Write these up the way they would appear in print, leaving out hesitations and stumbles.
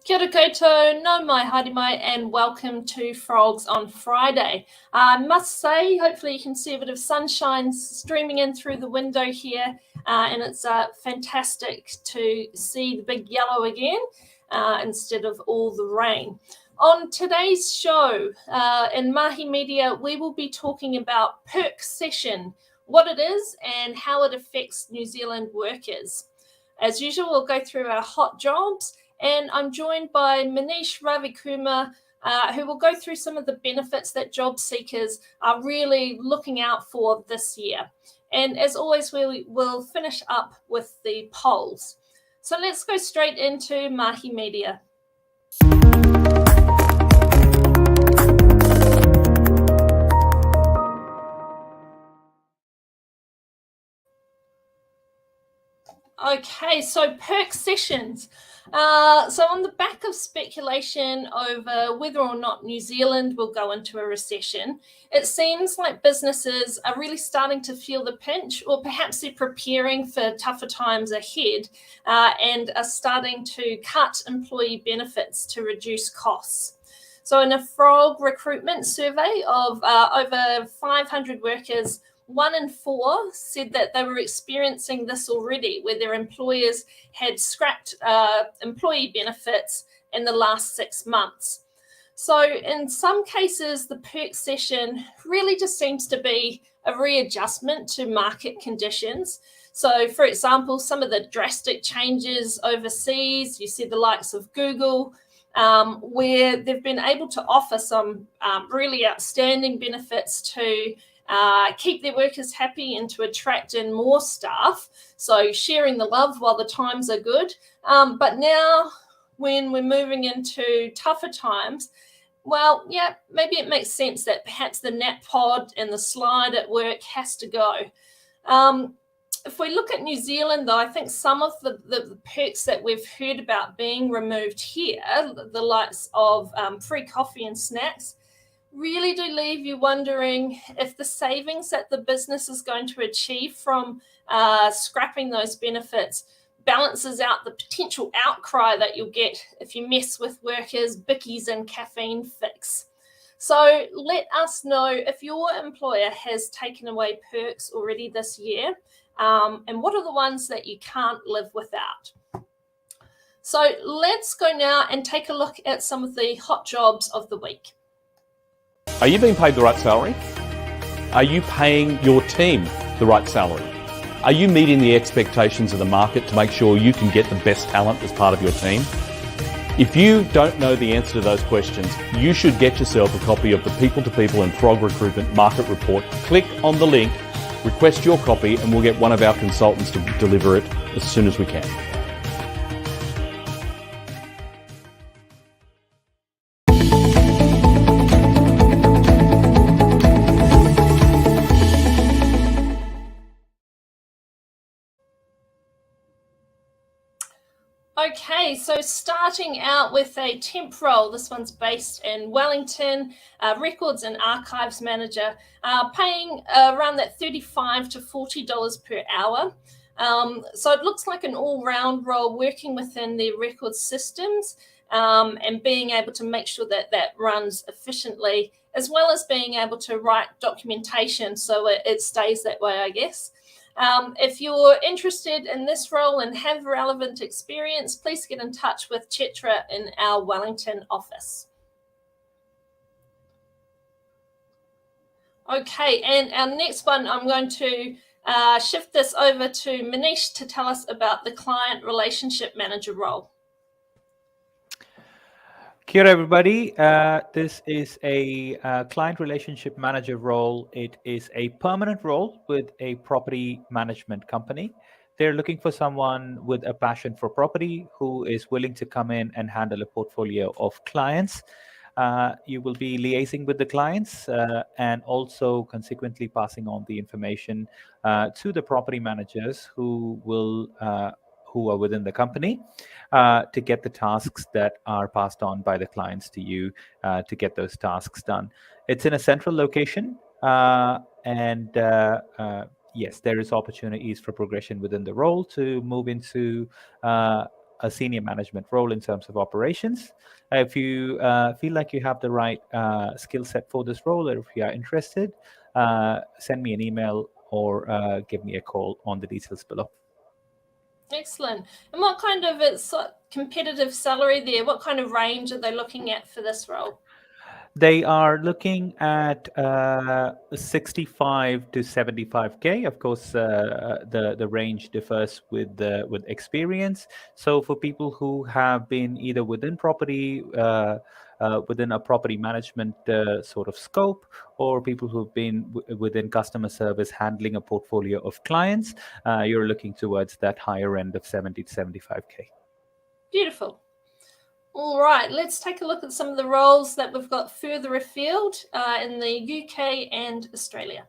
Kia ora koutou, nau mai, haere mai, and welcome to Frogs on Friday. I must say, hopefully you can see a bit of sunshine streaming in through the window here, and it's fantastic to see the big yellow again instead of all the rain. On today's show, in Mahi Media, we will be talking about perk session, what it is and how it affects New Zealand workers. As usual, we'll go through our hot jobs, and I'm joined by Manish Ravikumar, who will go through some of the benefits that job seekers are really looking out for this year. And as always, we will finish up with the polls. So let's go straight into Mahi Media. Okay, so perk sessions. So on the back of speculation over whether or not New Zealand will go into a recession, it seems like businesses are really starting to feel the pinch, or perhaps they're preparing for tougher times ahead and are starting to cut employee benefits to reduce costs. So in a FrogRecruitment survey of over 500 workers, 1 in 4 said that they were experiencing this already, where their employers had scrapped employee benefits in the last 6 months. So in some cases, the perk session really just seems to be a readjustment to market conditions. So for example, some of the drastic changes overseas, you see the likes of Google, where they've been able to offer some really outstanding benefits to keep their workers happy and to attract in more staff. So sharing the love while the times are good. But now when we're moving into tougher times, well, yeah, maybe it makes sense that perhaps the nap pod and the slide at work has to go. If we look at New Zealand, though, I think some of the perks that we've heard about being removed here, the likes of free coffee and snacks, really do leave you wondering if the savings that the business is going to achieve from scrapping those benefits balances out the potential outcry that you'll get if you mess with workers' bickies and caffeine fix. So let us know if your employer has taken away perks already this year, and what are the ones that you can't live without. So let's go now and take a look at some of the hot jobs of the week. Are you being paid the right salary? Are you paying your team the right salary? Are you meeting the expectations of the market to make sure you can get the best talent as part of your team? If you don't know the answer to those questions, you should get yourself a copy of the People to People and Frog Recruitment Market Report. Click on the link, request your copy, and we'll get one of our consultants to deliver it as soon as we can. Okay, so starting out with a temp role, this one's based in Wellington, Records and Archives Manager, paying around that $35 to $40 per hour. So it looks like an all-round role working within the record systems and being able to make sure that that runs efficiently, as well as being able to write documentation so it stays that way, I guess. If you're interested in this role and have relevant experience, please get in touch with Chetra in our Wellington office. Okay, and our next one, I'm going to shift this over to Manish to tell us about the Client Relationship Manager role. Kia ora, everybody. This is a client relationship manager role. It is a permanent role with a property management company. They're looking for someone with a passion for property who is willing to come in and handle a portfolio of clients. You will be liaising with the clients and also consequently passing on the information to the property managers who who are within the company to get the tasks that are passed on by the clients to you to get those tasks done. It's in a central location, and yes, there is opportunities for progression within the role to move into a senior management role in terms of operations. If you feel like you have the right skill set for this role, or if you are interested, send me an email or give me a call on the details below. Excellent. And what kind of competitive salary there? What kind of range are they looking at for this role? They are looking at 65 to 75K. Of course, the range differs with experience. So for people who have been either within property, within a property management sort of scope, or people who've been within customer service handling a portfolio of clients, you're looking towards that higher end of 70 to 75K. Beautiful. All right, let's take a look at some of the roles that we've got further afield in the UK and Australia.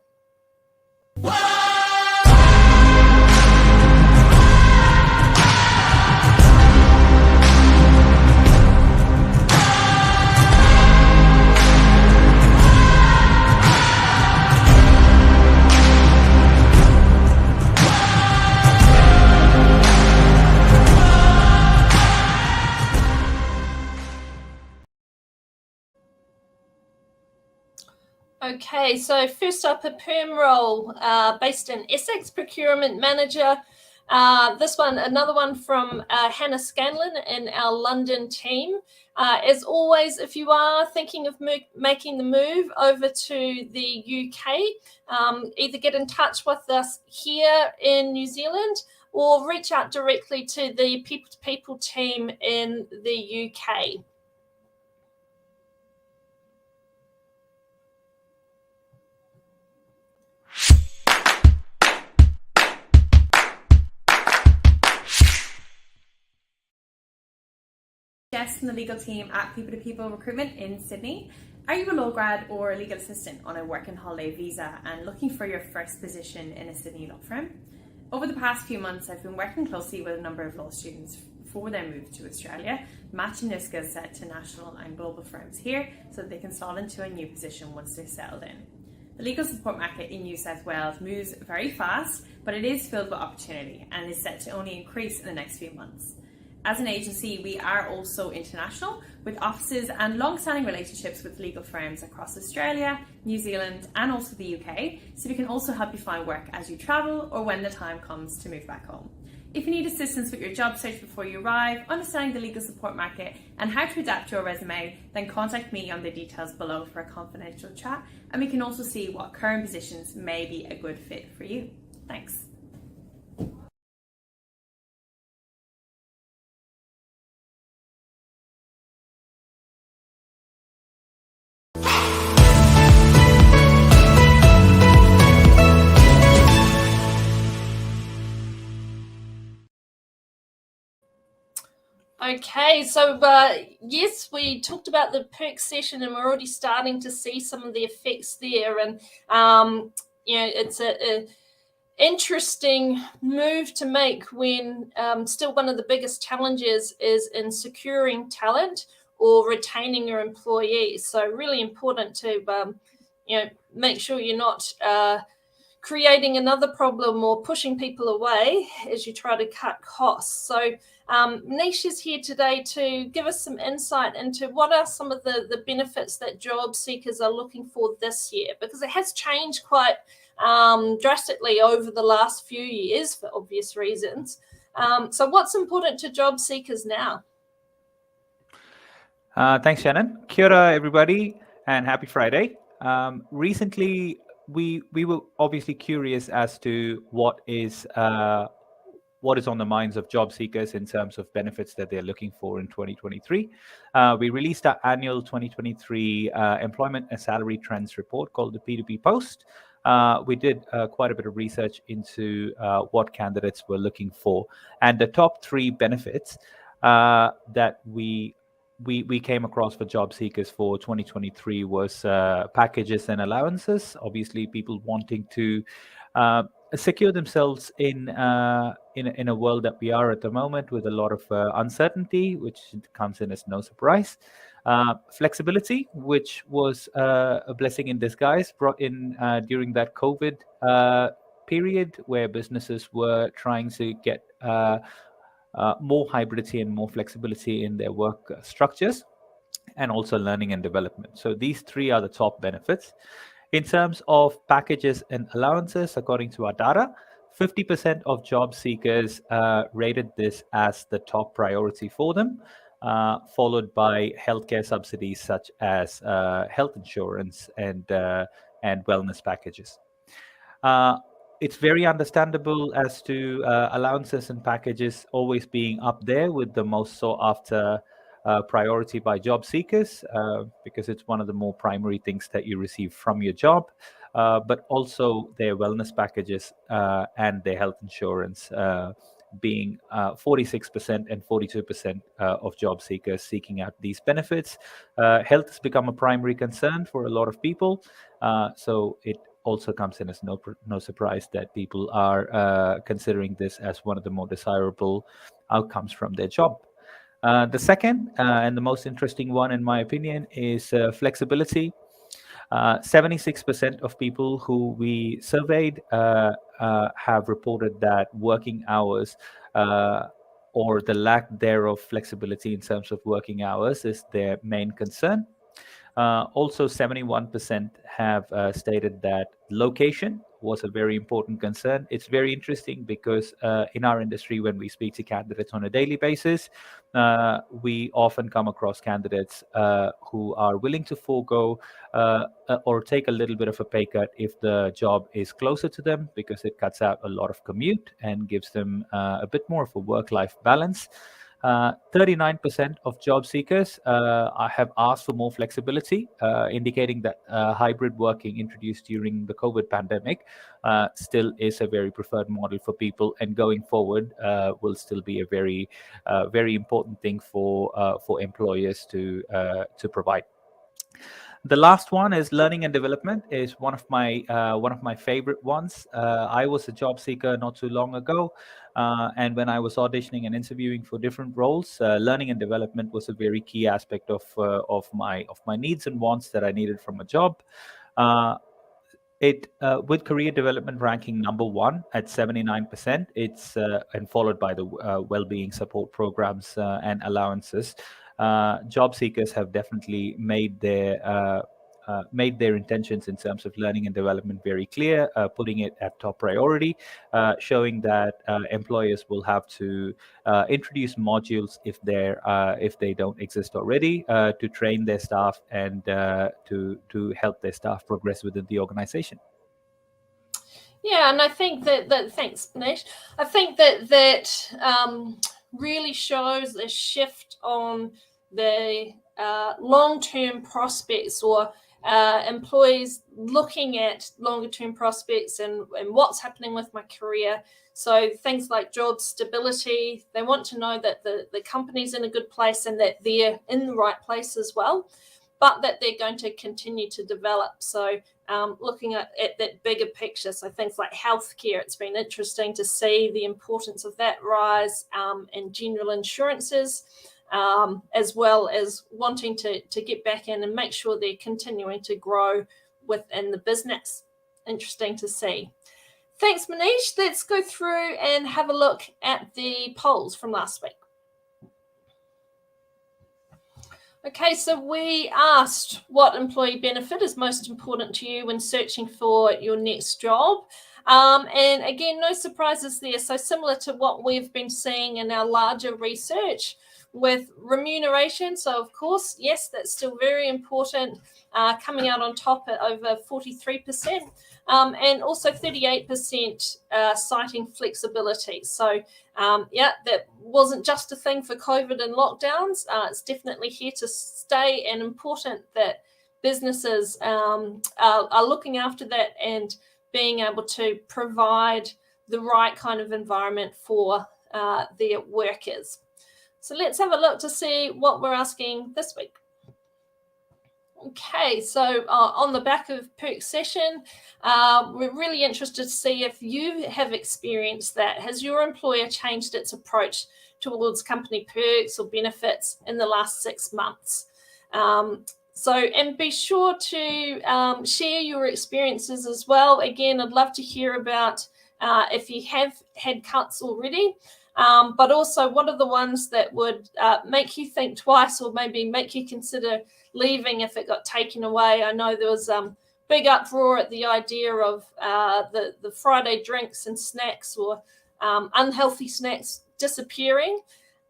Okay, so first up, a perm role based in Essex, procurement manager. This one, another one from Hannah Scanlon in our London team. As always, if you are thinking of making the move over to the UK, either get in touch with us here in New Zealand or reach out directly to the people-to-people team in the UK. Jess from the legal team at People to People Recruitment in Sydney. Are you a law grad or a legal assistant on a working holiday visa and looking for your first position in a Sydney law firm? Over the past few months, I've been working closely with a number of law students for their move to Australia, matching their skill set to national and global firms here so that they can slot into a new position once they're settled in. The legal support market in New South Wales moves very fast, but it is filled with opportunity and is set to only increase in the next few months. As an agency, we are also international, with offices and long-standing relationships with legal firms across Australia, New Zealand, and also the UK, so we can also help you find work as you travel or when the time comes to move back home. If you need assistance with your job search before you arrive, understanding the legal support market, and how to adapt your resume, then contact me on the details below for a confidential chat, and we can also see what current positions may be a good fit for you. Thanks. Okay, so yes, we talked about the perk session and we're already starting to see some of the effects there. And, it's a interesting move to make when still one of the biggest challenges is in securing talent or retaining your employees. So really important to, make sure you're not creating another problem or pushing people away as you try to cut costs. So Manish is here today to give us some insight into what are some of the benefits that job seekers are looking for this year, because it has changed quite drastically over the last few years for obvious reasons. So what's important to job seekers now? Thanks, Shannon. Kia ora, everybody, and happy Friday. Recently, we were obviously curious as to what is on the minds of job seekers in terms of benefits that they're looking for in 2023. We released our annual 2023 Employment and Salary Trends report called the P2P Post. We did quite a bit of research into what candidates were looking for. And the top 3 benefits that we came across for job seekers for 2023 was packages and allowances. Obviously, people wanting to secure themselves in a world that we are at the moment with a lot of uncertainty, which comes in as no surprise. Flexibility, which was a blessing in disguise, brought in during that COVID period where businesses were trying to get more hybridity and more flexibility in their work structures, and also learning and development. So these three are the top benefits. In terms of packages and allowances, according to our data, 50% of job seekers rated this as the top priority for them, followed by healthcare subsidies such as health insurance and wellness packages. It's very understandable as to allowances and packages always being up there with the most sought after priority by job seekers, because it's one of the more primary things that you receive from your job, but also their wellness packages and their health insurance being 46% and 42% of job seekers seeking out these benefits. Health has become a primary concern for a lot of people, so it also comes in as no surprise that people are considering this as one of the more desirable outcomes from their job. The second and the most interesting one, in my opinion, is flexibility. 76% of people who we surveyed have reported that working hours or the lack thereof flexibility in terms of working hours is their main concern. Also, 71% have stated that location was a very important concern. It's very interesting because in our industry, when we speak to candidates on a daily basis, we often come across candidates who are willing to forego or take a little bit of a pay cut if the job is closer to them, because it cuts out a lot of commute and gives them a bit more of a work-life balance. 39% of job seekers have asked for more flexibility, indicating that hybrid working introduced during the COVID pandemic still is a very preferred model for people, and going forward will still be a very, very important thing for employers to provide. The last one is learning and development. Is one of my favorite ones. I was a job seeker not too long ago, and when I was auditioning and interviewing for different roles, learning and development was a very key aspect of my needs and wants that I needed from a job. With career development ranking number one at 79%, it's and followed by the well-being support programs and allowances. Job seekers have definitely made their intentions in terms of learning and development very clear, putting it at top priority, showing that employers will have to introduce modules if they don't exist already, to train their staff and to help their staff progress within the organization. Yeah, and I think that thanks, Manish. I think that really shows a shift on the long-term prospects, or employees looking at longer-term prospects and what's happening with my career. So things like job stability, they want to know that the company's in a good place and that they're in the right place as well, but that they're going to continue to develop. So looking at that bigger picture, so things like healthcare, it's been interesting to see the importance of that rise in general insurances, as well as wanting to get back in and make sure they're continuing to grow within the business. Interesting to see. Thanks, Manish. Let's go through and have a look at the polls from last week. Okay, so we asked what employee benefit is most important to you when searching for your next job. And again, no surprises there. So similar to what we've been seeing in our larger research with remuneration. So of course, yes, that's still very important, coming out on top at over 43%, and also 38% citing flexibility. So yeah, that wasn't just a thing for COVID and lockdowns. It's definitely here to stay, and important that businesses are looking after that and being able to provide the right kind of environment for their workers. So let's have a look to see what we're asking this week. Okay, so on the back of Perk session, we're really interested to see if you have experienced that. Has your employer changed its approach towards company perks or benefits in the last 6 months? And be sure to share your experiences as well. Again, I'd love to hear about if you have had cuts already. But also, what are the ones that would make you think twice or maybe make you consider leaving if it got taken away? I know there was big uproar at the idea of the Friday drinks and snacks or unhealthy snacks disappearing.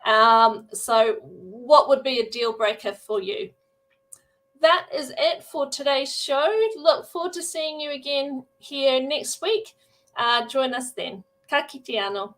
So what would be a deal breaker for you? That is it for today's show. Look forward to seeing you again here next week. Join us then. Ka kite anō.